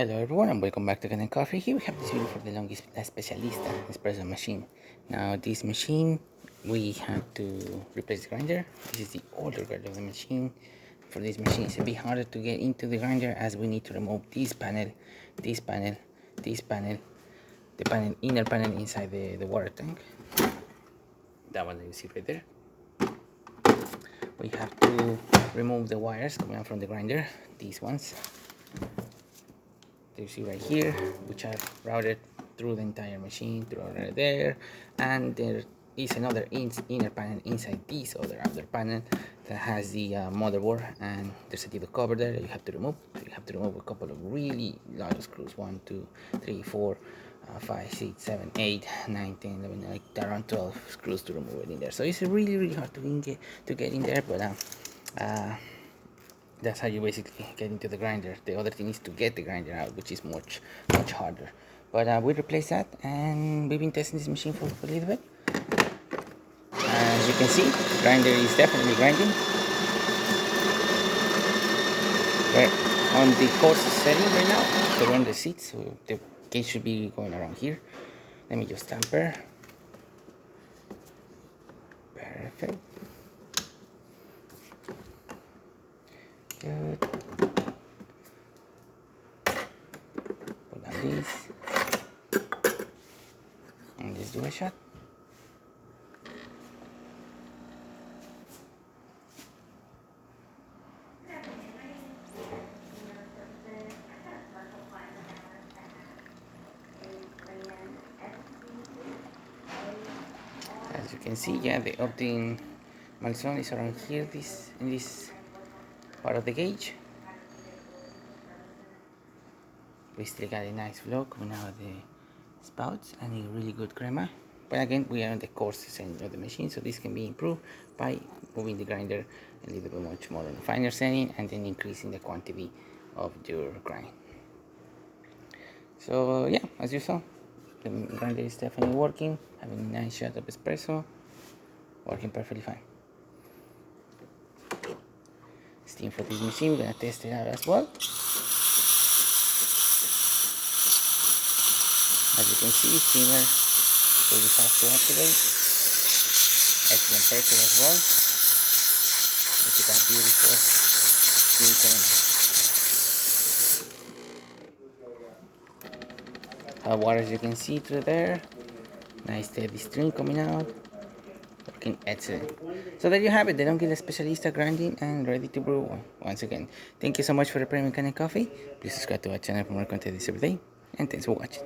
Hello everyone and welcome back to Kanen Coffee. Here we have this video for the DeLonghi Specialista Espresso machine. Now this machine, we have to replace the grinder. This is the older version of the machine. For this machine it's a bit harder to get into the grinder as we need to remove this panel, this panel, this panel, the panel, inner panel inside the water tank. That one that you see right there. We have to remove the wires coming out from the grinder, these ones. You see right here, which are routed through the entire machine, through right there, and there is another inner panel inside this other outer panel that has the motherboard, and there's a little cover there that you have to remove. So you have to remove a couple of really large screws, 1, 2, 3, 4, 5, 6, 7, 8, 9, 10, 11, like around 12 screws to remove it in there. So it's really hard to get in there, but that's how you basically get into the grinder. The other thing is to get the grinder out, which is much harder. But we replaced that, and we've been testing this machine for a little bit. As you can see, the grinder is definitely grinding. We're on the coarse setting right now, so we're on the seat, so the gauge should be going around here. Let me just tamper. Perfect. Good. Put on this and just do a shot. As you can see, yeah, the opting milestone is around here, in this part of the gauge. We still got a nice flow coming out of the spouts and a really good crema. But again, we are on the coarse setting of the machine, so this can be improved by moving the grinder a little bit much more on the finer setting and then increasing the quantity of your grind. So yeah, as you saw, the grinder is definitely working, having a nice shot of espresso, working perfectly fine. Steam for this machine, we're gonna test it out as well. As you can see, steamer really fast to activate. Excellent pressure as well. Look at that beautiful steam coming out. Hot water, as you can see through there. Nice steady stream coming out. Working excellent. So there you have it, the DeLonghi Specialista grinding and ready to brew. Once again, thank you so much for the premium Kanen coffee. Please subscribe to our channel for more content every day, and thanks for watching.